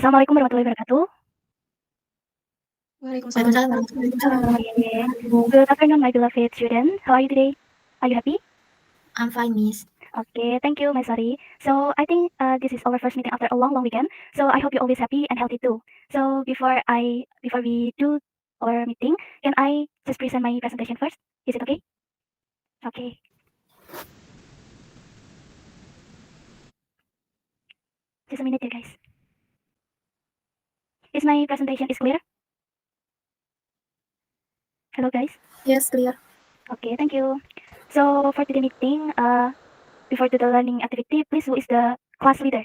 Assalamualaikum warahmatullahi wabarakatuh. Waalaikumsalam Waalaikumsalam warahmatullahi warahmatullahi wabarakatuh. Okay. Good afternoon, my beloved student. How are you today? Are you happy? I'm fine, Miss. Okay, thank you, my sorry. So I think this is our first meeting after a long, long weekend. So I hope you're always happy and healthy too. So before we do our meeting, can I just present my presentation first? Is it okay? Okay. Just a minute, here, guys. Is my presentation is clear? Hello, guys. Yes, clear. Okay, thank you. So for today meeting, before to the learning activity, please who is the class leader?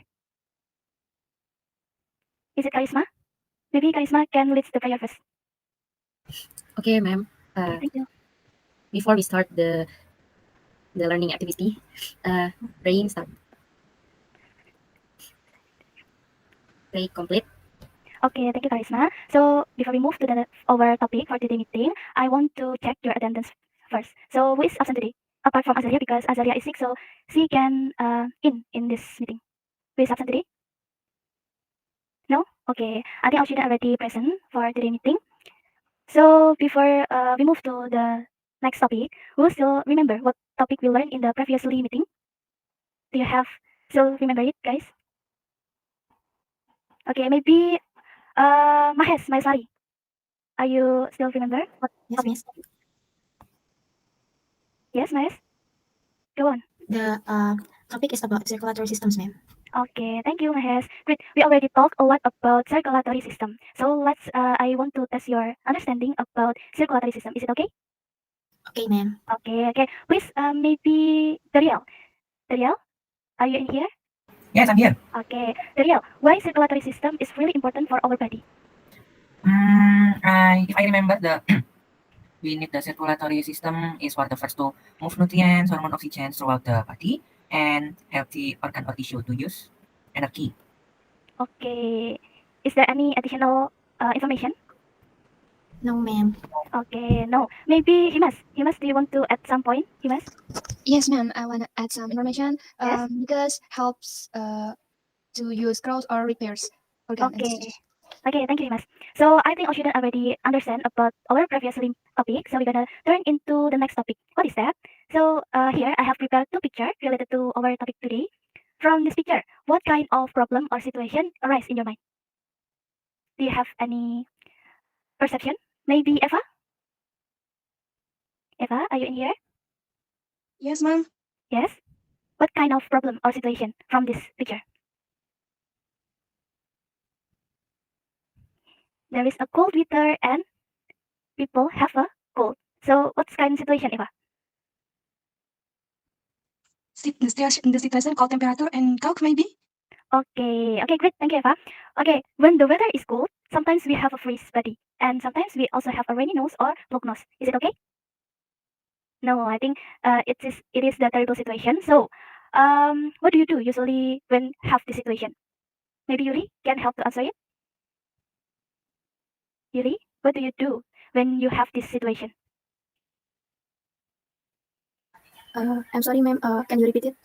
Is it Karisma? Maybe Karisma can lead the prayer first. Okay, ma'am. Okay, thank you. Before we start the learning activity, praying start. Pray complete. Okay, thank you, Karisma. So before we move to our topic for today meeting, I want to check your attendance first. So who is absent today? Apart from Azalia, because Azalia is sick, so she can in this meeting. Who is absent today? No? Okay. I think our student already present for today meeting. So before we move to the next topic, we'll still remember what topic we learned in the previously meeting. Do you have still remember it, guys? Okay, maybe Mahes, Maheswari. Are you still remember what Yes, topic? Miss. Yes, Mahes? Go on. The topic is about circulatory systems, ma'am. Okay, thank you, Mahes. Great. We already talked a lot about circulatory system. So I want to test your understanding about circulatory system. Is it okay? Okay, ma'am. Okay. Please, maybe Dariel, are you in here? Yes, I'm here. Okay, Dariel, why circulatory system is really important for our body? If I remember, we need the circulatory system is for the first to move nutrients, hormone, oxygen throughout the body, and healthy organ or tissue to use energy. Okay, is there any additional information? No, ma'am. Okay, no. Maybe Himas. Himas, do you want to add some point? Himas? Yes, ma'am. I want to add some information. Yes. Because helps to use growth or repairs organ and Okay. tissues. Okay, thank you, Himas. So I think our student already understand about our previous topic. So we're gonna turn into the next topic. What is that? So here I have prepared two pictures related to our topic today. From this picture, what kind of problem or situation arise in your mind? Do you have any perception? Maybe Eva? Eva, are you in here? Yes, ma'am. Yes. What kind of problem or situation from this picture? There is a cold winter and people have a cold. So what's kind of situation, Eva? The situation, cold temperature and cold maybe. Okay, great. Thank you, Eva. Okay, when the weather is cold, sometimes we have a freeze body, and sometimes we also have a rainy nose or blocked nose. Is it okay? No, I think it is the terrible situation. So, what do you do usually when have this situation? Maybe Yuri can help to answer it. Yuri, what do you do when you have this situation? I'm sorry, ma'am. Can you repeat it?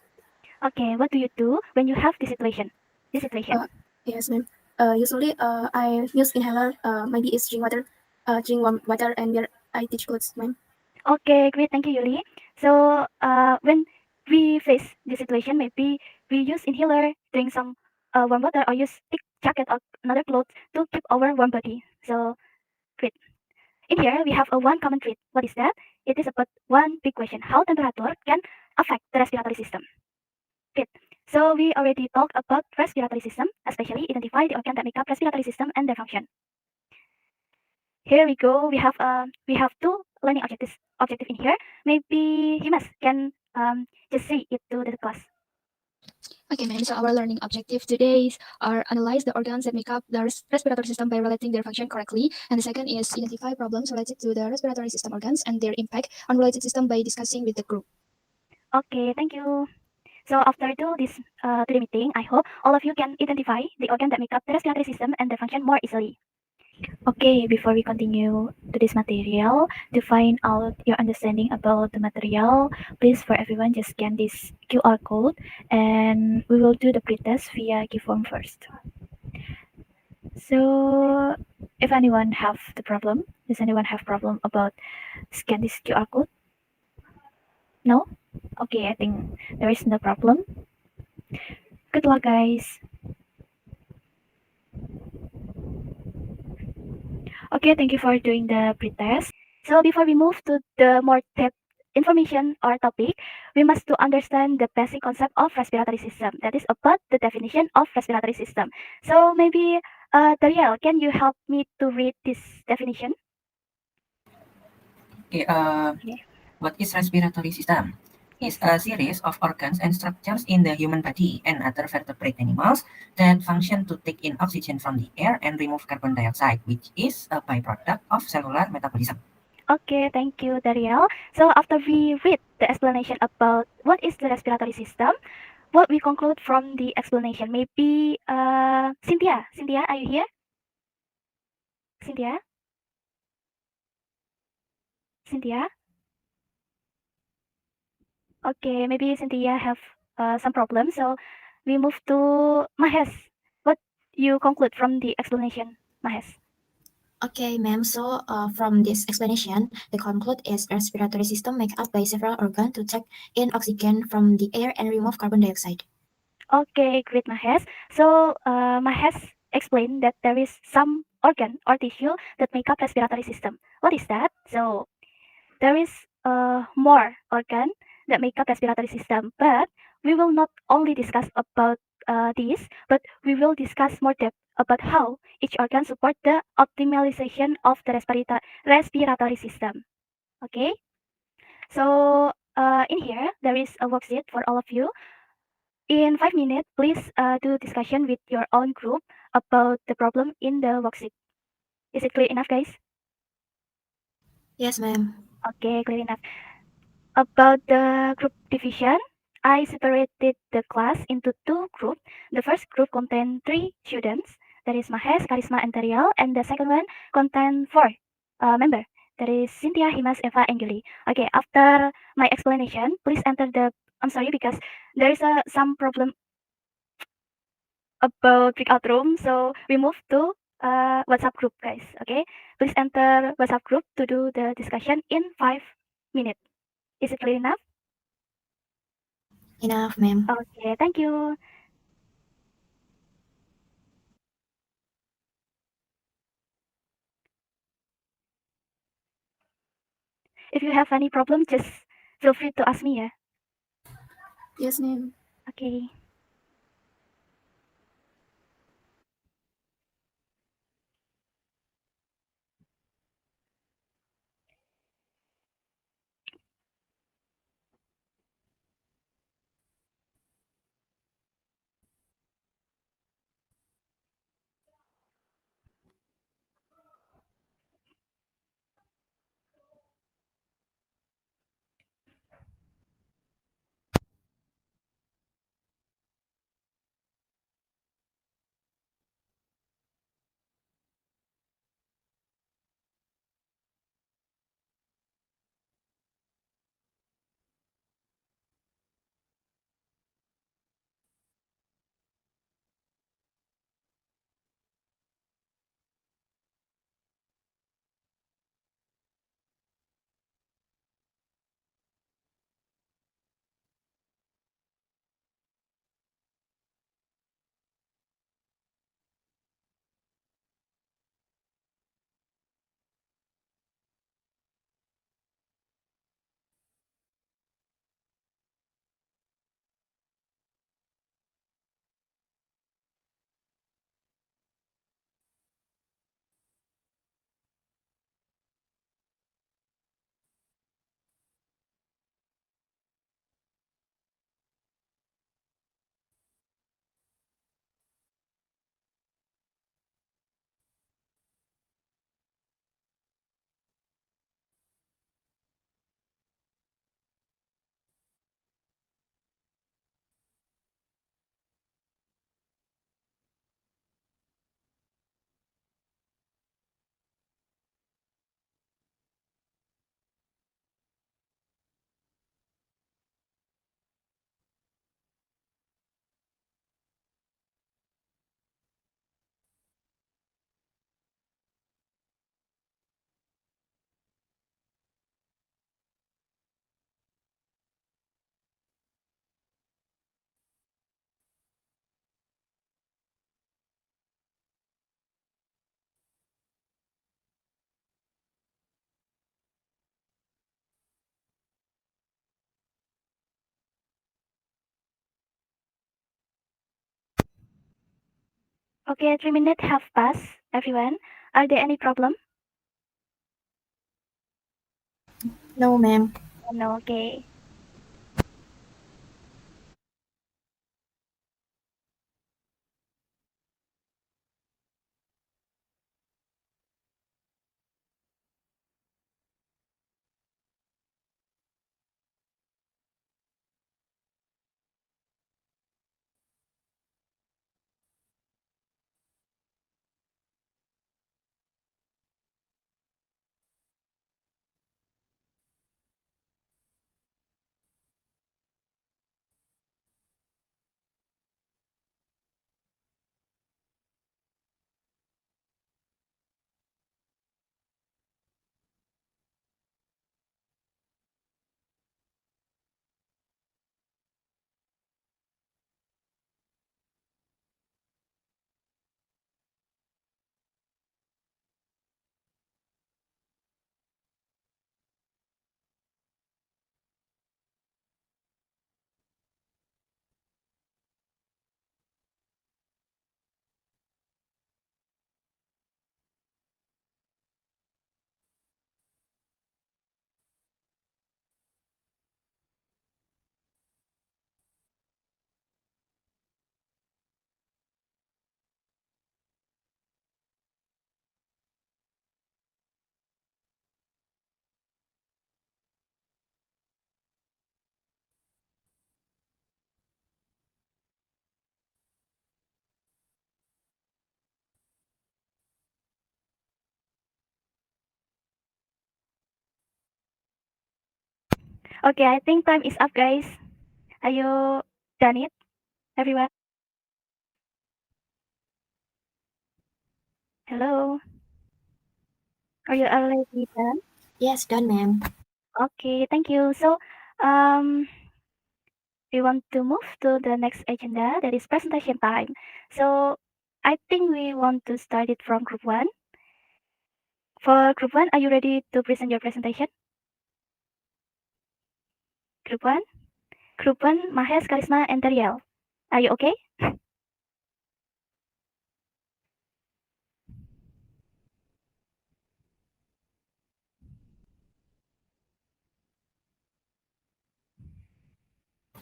Okay, what do you do when you have this situation? This situation. Yes, ma'am. Usually, I use inhaler. Maybe it's drink warm water, and wear I teach clothes, ma'am. Okay, great. Thank you, Yuri. So, when we face this situation, maybe we use inhaler, drink some warm water, or use thick jacket or another clothes to keep our warm body. So, great. In here, we have a one common trait. What is that? It is about one big question: how temperature can affect the respiratory system. Great. So we already talked about respiratory system, especially identify the organ that make up respiratory system and their function. Here we go. We have two learning objective in here. Maybe Himas can just say it to the class. Okay, ma'am. So our learning objective today are analyze the organs that make up the respiratory system by relating their function correctly. And the second is identify problems related to the respiratory system organs and their impact on related system by discussing with the group. Okay, thank you. So after do this today meeting, I hope all of you can identify the organ that make up the respiratory system and their function more easily. Okay, before we continue to this material, to find out your understanding about the material, please for everyone just scan this QR code and we will do the pretest via GiveForm first. So, if anyone have the problem, does anyone have problem about scan this QR code? No? Okay, I think there is no problem. Good luck, guys. Okay, thank you for doing the pretest. So before we move to the more depth information or topic, we must to understand the basic concept of respiratory system. That is about the definition of respiratory system. So maybe, Dariel, can you help me to read this definition? Okay, Okay. what is respiratory system? Yes. Is a series of organs and structures in the human body and other vertebrate animals that function to take in oxygen from the air and remove carbon dioxide, which is a byproduct of cellular metabolism. Okay, thank you, Dariel. So after we read the explanation about what is the respiratory system, what we conclude from the explanation, maybe Cynthia, are you here? Cynthia, Cynthia. Okay, maybe Cynthia have some problem, so we move to Mahes. What you conclude from the explanation, Mahes? Okay, ma'am. So, from this explanation, the conclude is respiratory system made up by several organs to take in oxygen from the air and remove carbon dioxide. Okay, great, Mahes. So Mahes explained that there is some organ or tissue that make up respiratory system. What is that? So there is more organ that make up respiratory system, but we will not only discuss about this, but we will discuss more depth about how each organ support the optimization of the respiratory system. Okay, so in here there is a worksheet for all of you. In 5 minutes, please do discussion with your own group about the problem in the worksheet. Is it clear enough, guys? Yes, ma'am. Okay, clear enough. About the group division, I separated the class into two groups. The first group contained three students, that is Mahes, Karisma, and Teriel, and the second one contained four members, that is Cynthia, Himas, Eva, and Julie. Okay, after my explanation, please enter the. I'm sorry because there is some problem about breakout room, so we move to WhatsApp group, guys. Okay, please enter WhatsApp group to do the discussion in 5 minutes. Is it clear enough? Enough, ma'am. Okay, thank you. If you have any problem, just feel free to ask me. Yeah. Yes, ma'am. Okay. Okay, 3 minutes have passed, everyone. Are there any problem? No, ma'am. No, okay. Okay, I think time is up, guys. Are you done it, everyone? Hello? Are you already done? Yes, done, ma'am. Okay, thank you. So, um, we want to move to the next agenda, that is presentation time. So, I think we want to start it from group one. For group one, are you ready to present your presentation? Group one? Group one, Mahes, Karisma, and Dariel. Are you okay?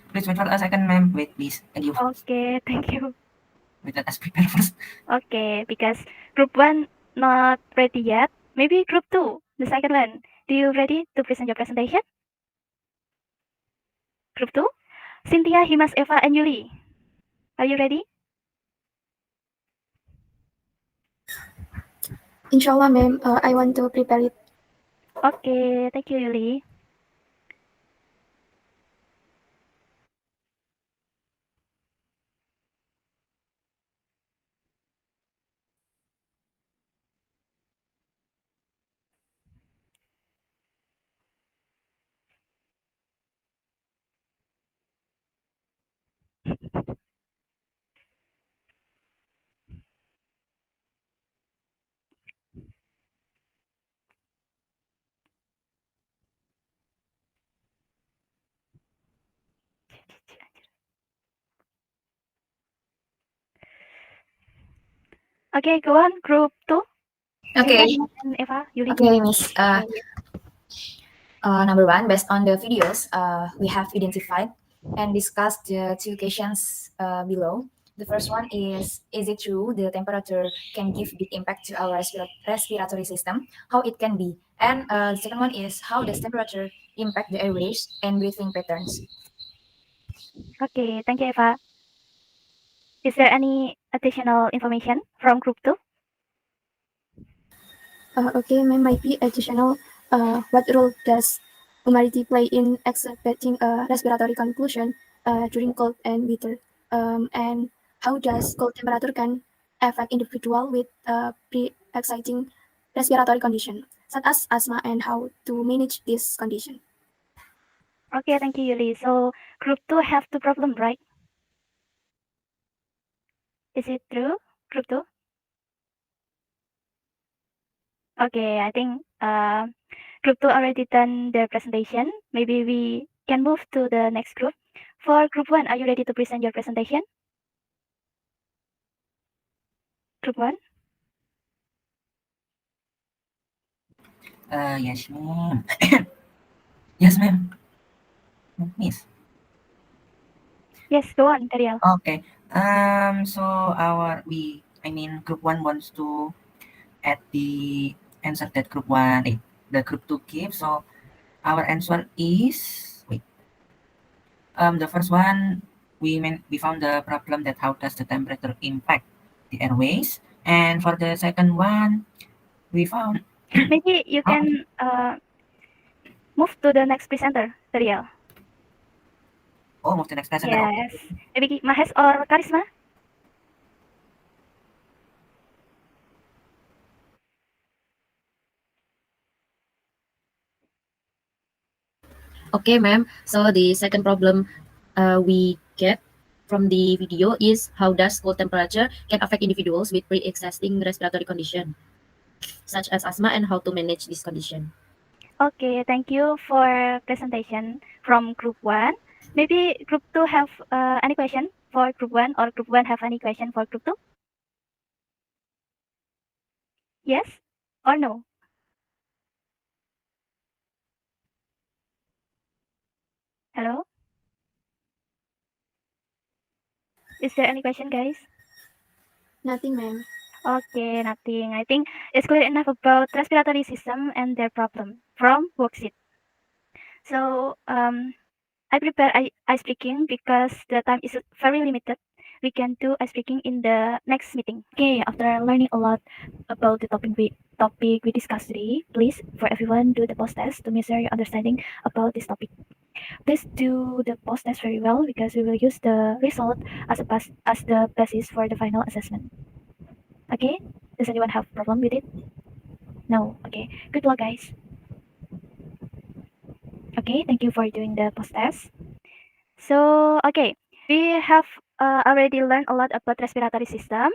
Please wait for a second, ma'am. Wait, please. Thank you. Okay, thank you. Wait, let us prepare first. Okay, because group one not ready yet. Maybe group two, the second one. Do you ready to present your presentation? Group two, Cynthia, Himas, Eva, and Yuli. Are you ready? Inshallah, ma'am. I want to prepare it. Okay, thank you, Yuli. Okay, go on. Group two. Okay. Cynthia, Himas, and Eva, Yuli. Okay, Miss. Number one, based on the videos, we have identified and discussed the two questions below. The first one is it true the temperature can give big impact to our respiratory system? How it can be? And the second one is, how does temperature impact the airways and breathing patterns? Okay, thank you, Eva. Is there any additional information from group two? Okay, ma'am. Might be additional. What role does humidity play in exacerbating respiratory confusion during cold and winter? And how does cold temperature can affect individual with pre-exciting respiratory condition, such as asthma, and how to manage this condition? Okay, thank you, Yuli. So group two have two problems, right? Is it true? Group two? Okay, I think group two already done their presentation. Maybe we can move to the next group. For group one, are you ready to present your presentation? Group 1? Yes, ma'am. Yes, ma'am. Miss. Yes, go on, Daryl. Okay. So group one wants to add the answer that group one, the group two gives. So our answer is the first one we found the problem that how does the temperature impact the airways, and for the second one we found Maybe you how can move to the next presenter, Daryl. move to the next presenter. Okay. Yes. Maybe Mahes or Karisma? Okay, ma'am. So the second problem we get from the video is how does cold temperature can affect individuals with pre-existing respiratory condition, such as asthma, and how to manage this condition. Okay, thank you for presentation from Group 1. Maybe Group 2 have any question for Group 1 or Group 1 have any question for Group 2? Yes or no? Hello? Is there any question, guys? Nothing, ma'am. Okay, nothing. I think it's clear enough about respiratory system and their problem from worksheet. So I prepare ice breaking because the time is very limited. We can do ice breaking in the next meeting. Okay, after learning a lot about the topic we discussed today, please for everyone do the post test to measure your understanding about this topic. Please do the post test very well because we will use the result as the basis for the final assessment. Okay? Does anyone have problem with it? No. Okay. Good luck, guys. Okay, thank you for doing the post test. So, okay, we have already learned a lot about respiratory system.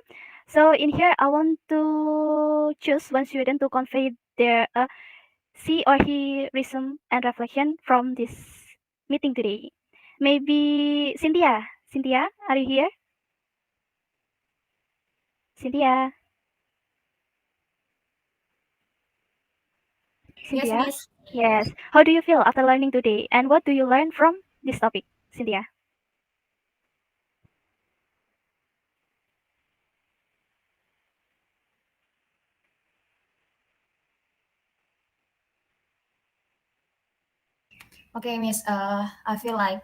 So in here, I want to choose one student to convey their she or he resume and reflection from this meeting today. Maybe Cynthia. Cynthia, are you here? Cynthia. Yes, Cynthia. Miss. Yes. How do you feel after learning today? And what do you learn from this topic, Cynthia? Okay, Miss. I feel like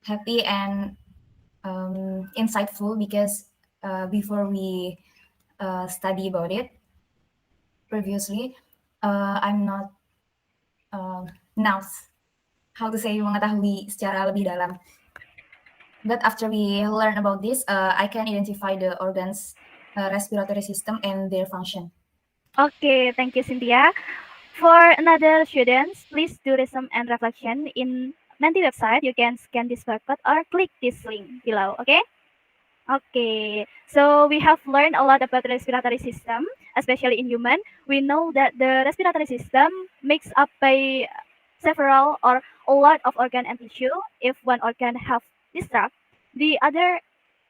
happy and insightful because before we study about it previously, I'm not now how to say mengetahui secara lebih dalam. But after we learn about this, I can identify the organs, respiratory system, and their function. Okay, thank you, Cynthia. For another students, please do resume and reflection in Menti website. You can scan this barcode or click this link below. Okay. Okay, so we have learned a lot about the respiratory system, especially in human. We know that the respiratory system makes up by several or a lot of organ and tissue. If one organ have disrupt, the other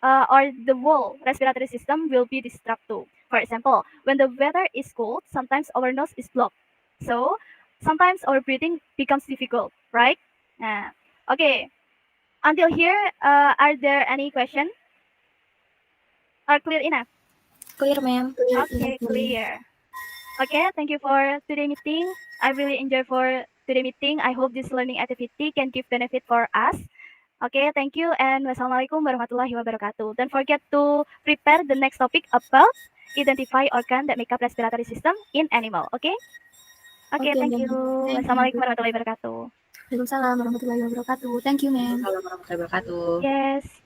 or the whole respiratory system will be disrupted too. For example, when the weather is cold, sometimes our nose is blocked. So sometimes our breathing becomes difficult, right? Okay, until here, are there any questions? Are clear enough? Clear, ma'am. Okay, clear. Okay, thank you for today meeting. I really enjoy for today meeting. I hope this learning activity can give benefit for us. Okay, thank you and wassalamualaikum warahmatullahi wabarakatuh. Don't forget to prepare the next topic about identify organ that make up respiratory system in animal. Okay? Okay, thank you. Wassalamualaikum warahmatullahi wabarakatuh. Waalaikumsalam warahmatullahi wabarakatuh. Thank you, ma'am. Assalamualaikum warahmatullahi wabarakatuh. Yes.